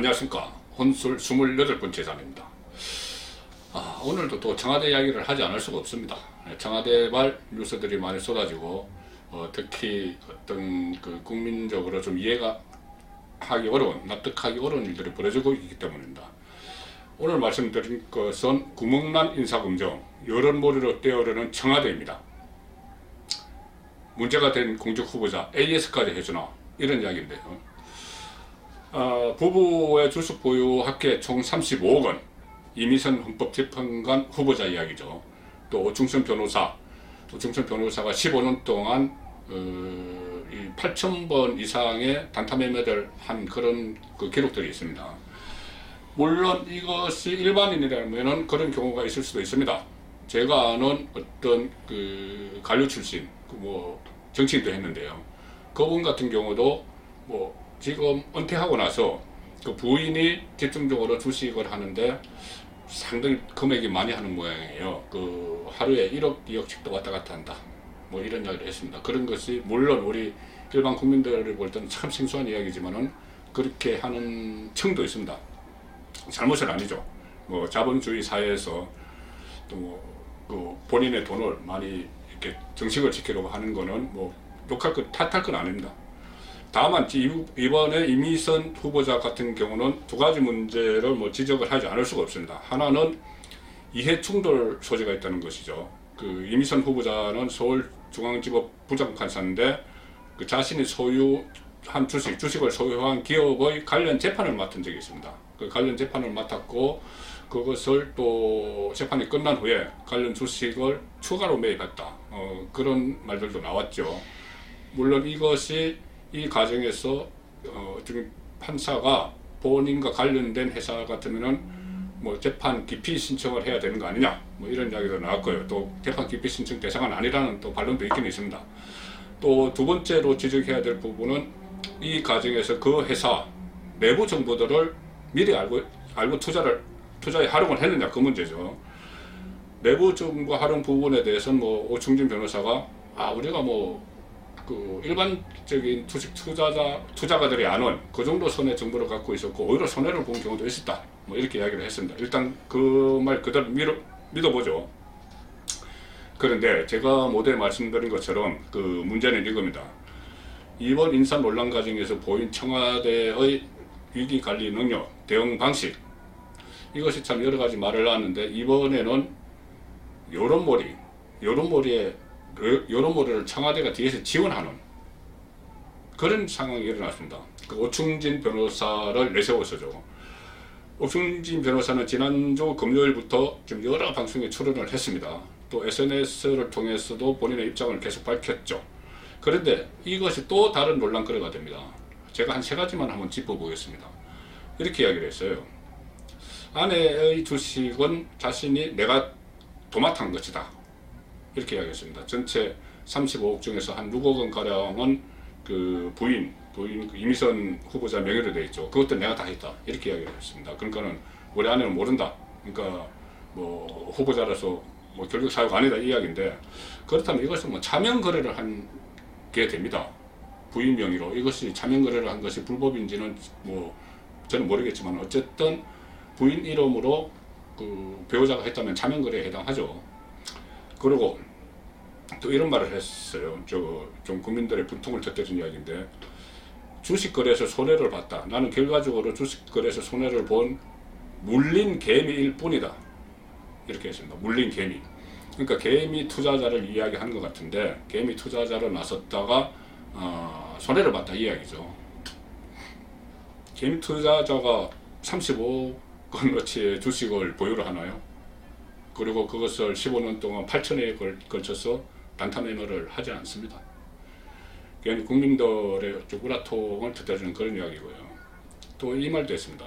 안녕하십니까. 혼술 28번째 잔입니다. 오늘도 또 청와대 이야기를 하지 않을 수가 없습니다. 청와대발 뉴스들이 많이 쏟아지고 특히 어떤 국민적으로 좀 이해가 하기 어려운, 납득하기 어려운 일들이 벌어지고 있기 때문입니다. 오늘 말씀드릴 것은 구멍난 인사검증, 여론몰이로 뛰어오르는 청와대입니다. 문제가 된 공직 후보자 AS까지 해주나, 이런 이야기인데요. 부부의 주식 보유 합계 총 35억 원, 이미선 헌법재판관 후보자 이야기죠. 또 오충천 변호사가 15년 동안 8,000번 이상의 단타매매를 한 그런 기록들이 있습니다. 물론 이것이 일반인이라면 그런 경우가 있을 수도 있습니다. 제가 아는 어떤 관료 출신, 정치인도 했는데요. 그분 같은 경우도 지금 은퇴하고 나서 부인이 집중적으로 주식을 하는데 상당히 금액이 많이 하는 모양이에요. 하루에 1억, 2억씩도 왔다 갔다 한다. 이런 이야기를 했습니다. 그런 것이 물론 우리 일반 국민들을 볼 때는 참 생소한 이야기지만은 그렇게 하는 층도 있습니다. 잘못은 아니죠. 자본주의 사회에서 또 본인의 돈을 많이 이렇게 정식을 지키려고 하는 거는 탓할 건 아닙니다. 다만 이번에 이미선 후보자 같은 경우는 두 가지 문제를 지적을 하지 않을 수가 없습니다. 하나는 이해 충돌 소지가 있다는 것이죠. 이미선 후보자는 서울중앙지법 부장판사인데 자신이 소유한 주식을 소유한 기업의 관련 재판을 맡은 적이 있습니다. 관련 재판을 맡았고 그것을 또 재판이 끝난 후에 관련 주식을 추가로 매입했다. 그런 말들도 나왔죠. 물론 이것이 이 과정에서 지금 판사가 본인과 관련된 회사 같으면은 재판 기피 신청을 해야 되는 거 아니냐, 이런 이야기도 나왔고요. 또 재판 기피 신청 대상은 아니라는 또 반론도 있긴 있습니다. 또 두 번째로 지적해야 될 부분은 이 과정에서 그 회사 내부 정보들을 미리 알고 투자에 활용을 했느냐, 그 문제죠. 내부 정보 활용 부분에 대해서는 오충진 변호사가 우리가 일반적인 주식 투자가들이 아는 그 정도 선의 정보를 갖고 있었고 오히려 손해를 본 경우도 있었다. 이렇게 이야기를 했습니다. 일단 그 말 그대로 믿어보죠. 그런데 제가 모두에 말씀드린 것처럼 문제는 이겁니다. 이번 인사 논란 과정에서 보인 청와대의 위기관리 능력, 대응 방식, 이것이 참 여러 가지 말을 하는데 이번에는 여론몰이를 청와대가 뒤에서 지원하는 그런 상황이 일어났습니다. 오충진 변호사를 내세워서죠. 오충진 변호사는 지난주 금요일부터 지금 여러 방송에 출연을 했습니다. 또 SNS를 통해서도 본인의 입장을 계속 밝혔죠. 그런데 이것이 또 다른 논란거리가 됩니다. 제가 한 3가지만 한번 짚어보겠습니다. 이렇게 이야기를 했어요. 아내의 주식은 내가 도맡은 것이다. 이렇게 이야기했습니다. 전체 35억 중에서 한 6억 원 가량은 부인 이미선 후보자 명의로 되어 있죠. 그것도 내가 다 했다. 이렇게 이야기를 했습니다. 그러니까는 우리 아내는 모른다. 그러니까 후보자라서 결국 사유가 아니다 이 이야기인데, 그렇다면 이것은 차명 거래를 한 게 됩니다. 부인 명의로. 이것이 차명 거래를 한 것이 불법인지는 저는 모르겠지만 어쨌든 부인 이름으로 배우자가 했다면 차명 거래에 해당하죠. 그리고 또 이런 말을 했어요. 좀 국민들의 분통을 터뜨린 이야기인데, 주식거래에서 손해를 봤다. 나는 결과적으로 주식거래에서 손해를 본 물린 개미일 뿐이다. 이렇게 했습니다. 물린 개미. 그러니까 개미 투자자를 이야기하는 것 같은데, 개미 투자자로 나섰다가 손해를 봤다 이 이야기죠. 개미 투자자가 35억 원어치의 주식을 보유를 하나요? 그리고 그것을 15년 동안 8천회에 걸쳐서 단타매매를 하지 않습니다. 그냥 국민들의 우라통을 터뜨리는 그런 이야기고요. 또 이 말도 했습니다.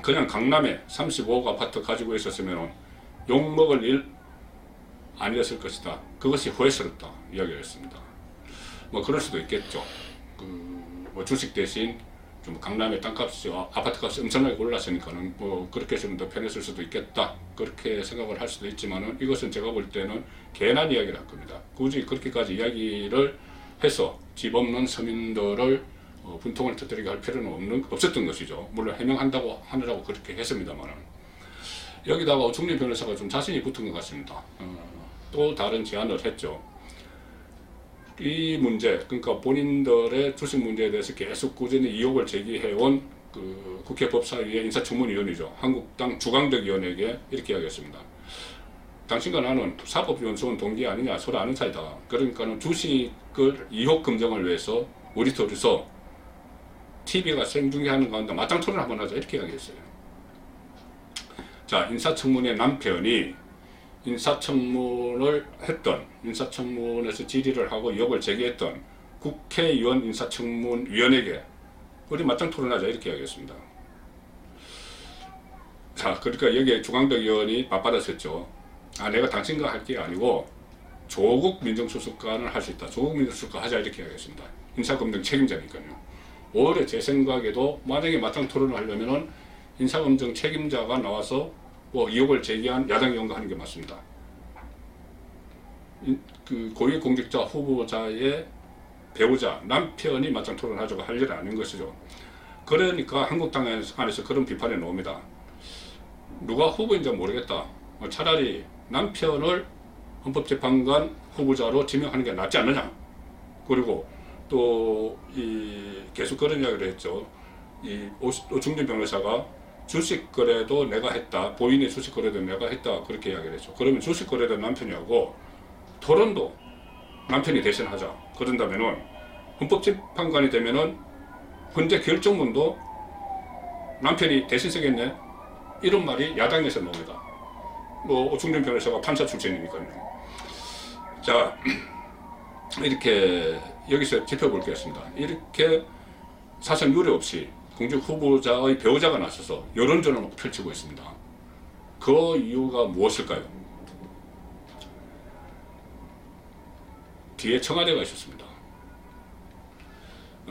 그냥 강남에 35억 아파트 가지고 있었으면 욕먹을 일 아니었을 것이다. 그것이 후회스럽다 이야기를 했습니다. 그럴 수도 있겠죠. 주식 대신 좀 강남의 땅값이 아파트값이 엄청나게 올랐으니까는 그렇게 좀 더 편했을 수도 있겠다, 그렇게 생각을 할 수도 있지만은 이것은 제가 볼 때는 괜한 이야기를 할 겁니다. 굳이 그렇게까지 이야기를 해서 집 없는 서민들을 분통을 터뜨리게 할 필요는 없었던 것이죠. 물론 해명한다고 하느라고 그렇게 했습니다만, 여기다가 오충진 변호사가 좀 자신이 붙은 것 같습니다. 또 다른 제안을 했죠. 이 문제, 그러니까 본인들의 주식 문제에 대해서 계속 꾸준히 의혹을 제기해온 그 국회 법사위의 인사청문위원이죠. 한국당 주광덕 의원에게 이렇게 이야기했습니다. 당신과 나는 사법연수원 동기 아니냐, 서로 아는 사이다. 그러니까는 주식을 의혹 검증을 위해서 우리 둘이서 TV가 생중계하는 가운데 맞짱 토론 한번 하자, 이렇게 이야기했어요. 자, 인사청문회 남편이 인사청문을 했던, 인사청문에서 질의를 하고 의혹을 제기했던 국회의원 인사청문위원에게 우리 맞짱 토론하자, 이렇게 이야기했습니다. 자, 그러니까 여기에 주광덕 의원이 맞받아쳤죠. 내가 당신과 할 게 아니고 조국 민정수석관을 할 수 있다. 조국 민정수석관 하자, 이렇게 이야기했습니다. 인사검증 책임자니까요. 오히려 제 생각에도 만약에 맞짱 토론을 하려면은 인사검증 책임자가 나와서 의혹을 제기한 야당 의원과 하는 게 맞습니다. 그 고위공직자 후보자의 배우자, 남편이 맞짱 토론하자고 할 일은 아닌 것이죠. 그러니까 한국당 안에서 그런 비판이 나옵니다. 누가 후보인지 모르겠다. 차라리 남편을 헌법재판관 후보자로 지명하는 게 낫지 않느냐. 그리고 또 계속 그런 이야기를 했죠. 오충진 변호사가 주식 거래도 내가 했다. 본인의 주식 거래도 내가 했다. 그렇게 이야기를 했죠. 그러면 주식 거래도 남편이 하고 토론도 남편이 대신하자. 그런다면은 헌법재판관이 되면은 헌재 결정문도 남편이 대신 쓰겠네. 이런 말이 야당에서 나옵니다. 오충진 변호사가 판사 출신이니까요. 자, 이렇게 여기서 짚어볼겠습니다. 이렇게 사실 유례 없이 공직 후보자의 배우자가 나서서 여론전을 펼치고 있습니다. 그 이유가 무엇일까요? 뒤에 청와대가 있었습니다.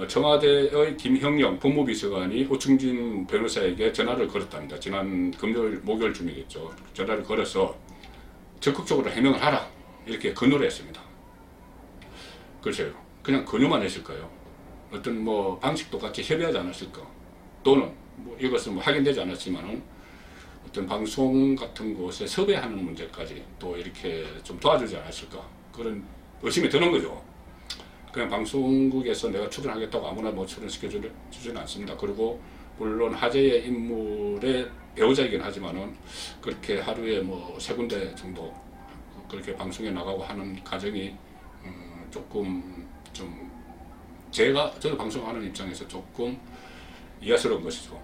청와대의 김형영 법무비서관이 오충진 변호사에게 전화를 걸었답니다. 지난 금요일, 목요일쯤이겠죠. 전화를 걸어서 적극적으로 해명을 하라, 이렇게 권유를 했습니다. 글쎄요, 그냥 권유만 했을까요? 어떤 방식도 같이 협의하지 않았을까? 또는 이것은 확인되지 않았지만은 어떤 방송 같은 곳에 섭외하는 문제까지 또 이렇게 좀 도와주지 않았을까? 그런 의심이 드는 거죠. 그냥 방송국에서 내가 출연하겠다고 아무나 출연시켜주지는 않습니다. 그리고 물론 화제의 인물의 배우자이긴 하지만은 그렇게 하루에 3군데 정도 그렇게 방송에 나가고 하는 과정이 조금 좀 저도 방송하는 입장에서 조금 이해스러운 것이죠.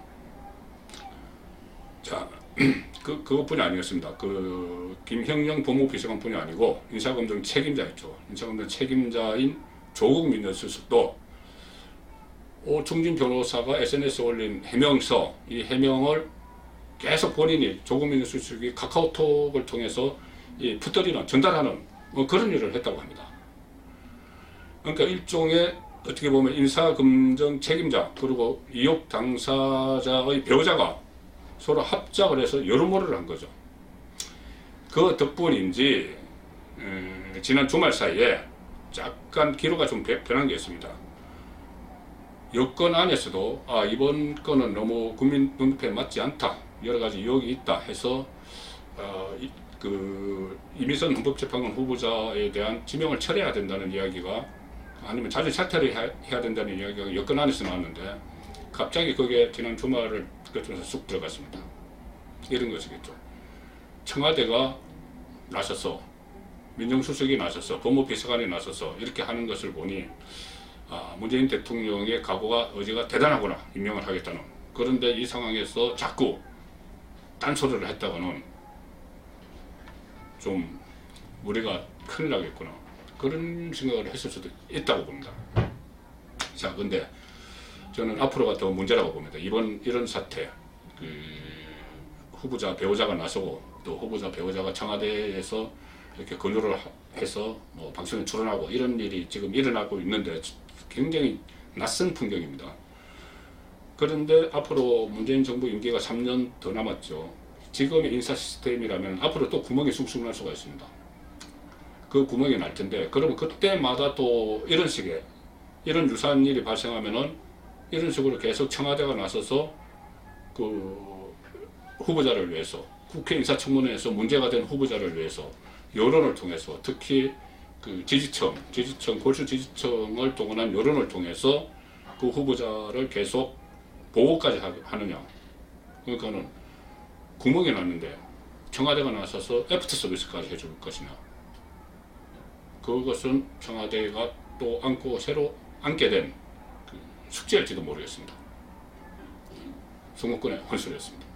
자, 그것뿐이 아니었습니다. 김형영 법무비서관뿐이 아니고 인사검증 책임자 있죠. 인사검증 책임자인 조국 민정수석도 오충진 변호사가 SNS에 올린 해명서, 이 해명을 계속 본인이 조국 민정수석이 카카오톡을 통해서 전달하는 그런 일을 했다고 합니다. 그러니까 일종의 어떻게 보면 인사검증 책임자 그리고 의혹 당사자의 배우자가 서로 합작을 해서 여론몰이를 한 거죠. 그 덕분인지 지난 주말 사이에 약간 기로가 좀 변한 게 있습니다. 여권 안에서도 이번 건은 너무 국민 눈높이에 맞지 않다, 여러 가지 의혹이 있다 해서 이미선 헌법재판관 후보자에 대한 지명을 철회해야 된다는 이야기가, 아니면 자진 사퇴를 해야 된다는 이야기가 여권 안에서 나왔는데 갑자기 그게 지난 주말을 거쳐서 쑥 들어갔습니다. 이런 것이겠죠. 청와대가 나서서, 민정수석이 나서서, 법무비서관이 나서서 이렇게 하는 것을 보니 문재인 대통령의 각오가, 의지가 대단하구나, 임명을 하겠다는. 그런데 이 상황에서 자꾸 딴소리를 했다가는 좀 우리가 큰일 나겠구나, 그런 생각을 했을 수도 있다고 봅니다. 자, 근데 저는 앞으로가 더 문제라고 봅니다. 이런 사태, 후보자 배우자가 나서고 또 후보자 배우자가 청와대에서 이렇게 권유를 해서 방송에 출연하고 이런 일이 지금 일어나고 있는데 굉장히 낯선 풍경입니다. 그런데 앞으로 문재인 정부 임기가 3년 더 남았죠. 지금의 인사 시스템이라면 앞으로 또 구멍이 숭숭 날 수가 있습니다. 그 구멍이 날 텐데, 그러면 그때마다 또 이런 유사한 일이 발생하면은 이런 식으로 계속 청와대가 나서서 그 후보자를 위해서 국회 인사청문회에서 문제가 된 후보자를 위해서 여론을 통해서 특히 그 지지층 골수 지지층을 동원한 여론을 통해서 그 후보자를 계속 보호까지 하느냐. 그러니까는 구멍이 났는데 청와대가 나서서 애프터 서비스까지 해줄 것이냐. 그것은 청와대가 또 새로 안게 된 그 숙제일지도 모르겠습니다. 송목근의 혼술이었습니다.